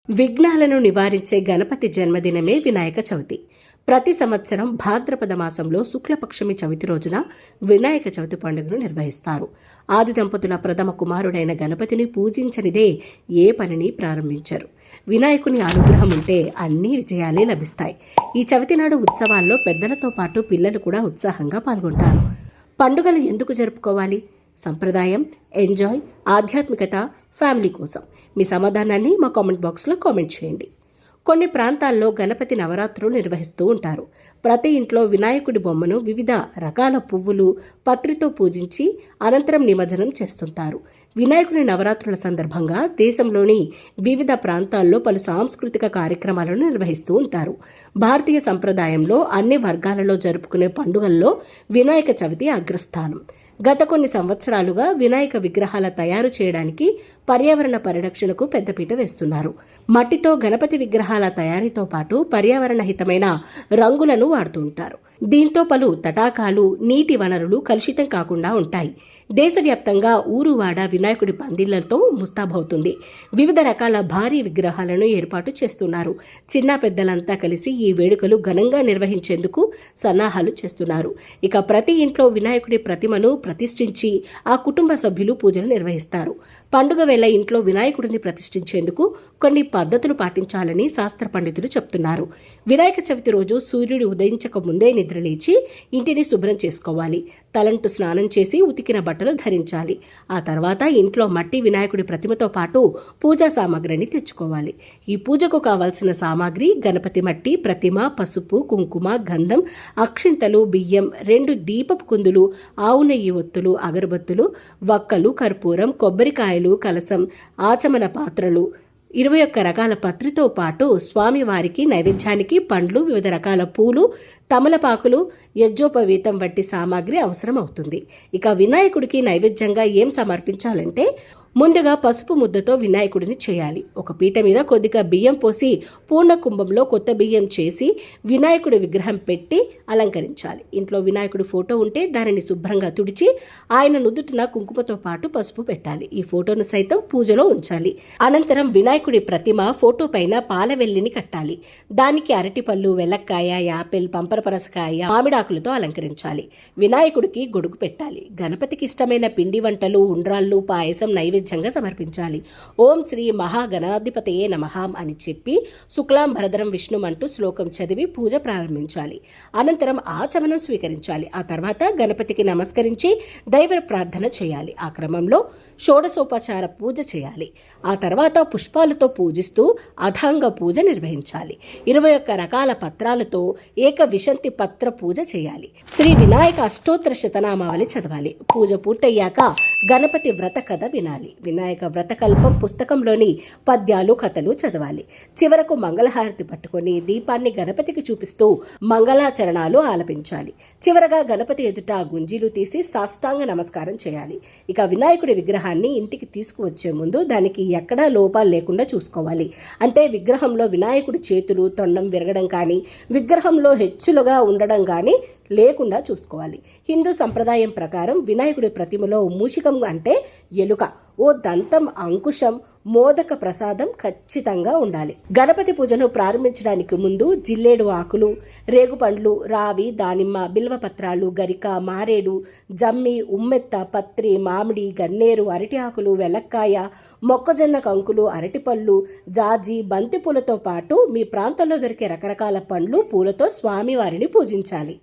విఘ్నాలను నివారించే గణపతి జన్మదినమే వినాయక చవితి. ప్రతి సంవత్సరం భాద్రపద మాసంలో శుక్లపక్షమి చవితి రోజున వినాయక చవితి పండుగను నిర్వహిస్తారు. ఆది దంపతుల ప్రథమ కుమారుడైన గణపతిని పూజించనిదే ఏ పనిని ప్రారంభించరు. వినాయకుని అనుగ్రహం ఉంటే అన్ని విజయాలే లభిస్తాయి. ఈ చవితి నాడు ఉత్సవాల్లో పెద్దలతో పాటు పిల్లలు కూడా ఉత్సాహంగా పాల్గొంటారు. పండుగలు ఎందుకు జరుపుకోవాలి? సంప్రదాయం, ఎంజాయ్, ఆధ్యాత్మికత, ఫ్యామిలీ కోసం. మీ సమాధానాన్ని మా కామెంట్ బాక్స్లో కామెంట్ చేయండి. కొన్ని ప్రాంతాల్లో గణపతి నవరాత్రులు నిర్వహిస్తూ ఉంటారు. ప్రతి ఇంట్లో వినాయకుడి బొమ్మను వివిధ రకాల పువ్వులు, పత్రితో పూజించి అనంతరం నిమజ్జనం చేస్తుంటారు. వినాయకుని నవరాత్రుల సందర్భంగా దేశంలోని వివిధ ప్రాంతాల్లో పలు సాంస్కృతిక కార్యక్రమాలను నిర్వహిస్తూ ఉంటారు. భారతీయ సంప్రదాయంలో అన్ని వర్గాలలో జరుపుకునే పండుగల్లో వినాయక చవితి అగ్రస్థానం. గత కొన్ని సంవత్సరాలుగా వినాయక విగ్రహాల తయారు చేయడానికి పర్యావరణ పరిరక్షణకు పెద్దపీట వేస్తున్నారు. మట్టితో గణపతి విగ్రహాల తయారీతో పాటు పర్యావరణ హితమైన రంగులను వాడుతూ ఉంటారు. దీంతో పలు తటాకాలు, నీటి వనరులు కలుషితం కాకుండా ఉంటాయి. దేశవ్యాప్తంగా ఊరువాడ వినాయకుడి పందిళ్లతో ముస్తాబవుతుంది. వివిధ రకాల భారీ విగ్రహాలను ఏర్పాటు చేస్తున్నారు. చిన్న పెద్దలంతా కలిసి ఈ వేడుకలు ఘనంగా నిర్వహించేందుకు సన్నాహాలు చేస్తున్నారు. ఇక ప్రతి ఇంట్లో వినాయకుడి ప్రతిమను ప్రతిష్ఠించి ఆ కుటుంబ సభ్యులు పూజలు నిర్వహిస్తారు. పండుగ వేళ ఇంట్లో వినాయకుడిని ప్రతిష్ఠించేందుకు కొన్ని పద్ధతులు పాటించాలని శాస్త్ర పండితులు చెప్తున్నారు. వినాయక చవితి రోజు సూర్యుడు ఉదయించక ముందే నిద్రలేచి ఇంటిని శుభ్రం చేసుకోవాలి. తలంటు స్నానం చేసి ఉతికిన బట్టలు ధరించాలి. ఆ తర్వాత ఇంట్లో మట్టి వినాయకుడి ప్రతిమతో పాటు పూజా సామాగ్రిని తెచ్చుకోవాలి. ఈ పూజకు కావాల్సిన సామాగ్రి గణపతి మట్టి, ప్రతిమ, పసుపు, కుంకుమ, గంధం, అక్షింతలు, బియ్యం, 2 దీపపు కుందులు, ఆవు నెయ్యి ఒత్తులు, అగరబత్తులు, వక్కలు, కర్పూరం, కొబ్బరికాయలు, కలసం, ఆచమన పాత్రలు, 21 రకాల పత్రితో పాటు స్వామివారికి నైవేద్యానికి పండ్లు, వివిధ రకాల పూలు, తమలపాకులు, యజ్జోపవీతం వంటి సామాగ్రి అవసరం అవుతుంది. ఇక వినాయకుడికి నైవేద్యంగా ఏం సమర్పించాలంటే ముందుగా పసుపు ముద్దతో వినాయకుడిని చేయాలి. ఒక పీట మీద కొద్దిగా బియ్యం పోసి పూర్ణ కుంభంలో కొత్త బియ్యం చేసి వినాయకుడి విగ్రహం పెట్టి అలంకరించాలి. ఇంట్లో వినాయకుడి ఫోటో ఉంటే దానిని శుభ్రంగా తుడిచి ఆయన నుదుటిన కుంకుమతో పాటు పసుపు పెట్టాలి. ఈ ఫోటోను సైతం పూజలో ఉంచాలి. అనంతరం వినాయకుడి ప్రతిమ ఫోటో పైన పాలవెల్లిని కట్టాలి. దానికి అరటిపళ్ళు, వెల్లక్కాయ, యాపిల్, పంపరపరసకాయ, మామిడాకులతో అలంకరించాలి. వినాయకుడికి గొడుగు పెట్టాలి. గణపతికి ఇష్టమైన పిండి వంటలు, ఉండ్రాళ్ళు, పాయసం నైవేద్యంగా సమర్పించాలి. ఓం శ్రీ మహాగణాధిపతయే నమః అని చెప్పి శుక్లాం భరధరం విష్ణుం అంటూ శ్లోకం చదివి పూజ ప్రారంభించాలి. అనంతరం ఆచమనం స్వీకరించాలి. ఆ తర్వాత గణపతికి నమస్కరించి దైవ ప్రార్థన చేయాలి. ఆ క్రమంలో షోడశోపచార పూజ చేయాలి. ఆ తర్వాత పుష్పాలతో పూజిస్తూ అథాంగ పూజ నిర్వహించాలి. 21 రకాల పత్రాలతో ఏక విశంతి పత్ర పూజ చేయాలి. శ్రీ వినాయక అష్టోత్తర శతనామావళి చదవాలి. పూజ పూర్తయ్యాక గణపతి వ్రత కథ వినాలి. వినాయక వ్రతకల్పం పుస్తకంలోని పద్యాలు, కథలు చదవాలి. చివరకు మంగళహారతి పట్టుకొని దీపాన్ని గణపతికి చూపిస్తూ మంగళాచరణాలు ఆలపించాలి. చివరగా గణపతి ఎదుట గుంజీలు తీసి సాష్టాంగ నమస్కారం చేయాలి. ఇక వినాయకుడి విగ్రహాన్ని ఇంటికి తీసుకువచ్చే ముందు దానికి ఎక్కడా లోపాలు లేకుండా చూసుకోవాలి. అంటే విగ్రహంలో వినాయకుడి చేతులు, తొండం విరగడం కానీ, విగ్రహంలో హెచ్చులుగా ఉండడం కానీ లేకుండా చూసుకోవాలి. హిందూ సంప్రదాయం ప్రకారం వినాయకుడి ప్రతిమలో మూషికం అంటే ఎలుక, ఓ దంతం, అంకుశం, మోదక ప్రసాదం ఖచ్చితంగా ఉండాలి. గణపతి పూజను ప్రారంభించడానికి ముందు జిల్లేడు ఆకులు, రేగుపండ్లు, రావి, దానిమ్మ, బిల్వపత్రాలు, గరిక, మారేడు, జమ్మి, ఉమ్మెత్త, పత్రి, మామిడి, గన్నేరు, అరటి ఆకులు, వెలక్కాయ, మొక్కజొన్న కంకులు, అరటిపళ్ళు, జాజి, బంతి పూలతో పాటు మీ ప్రాంతంలో దొరికే రకరకాల పండ్లు, పూలతో స్వామివారిని పూజించాలి.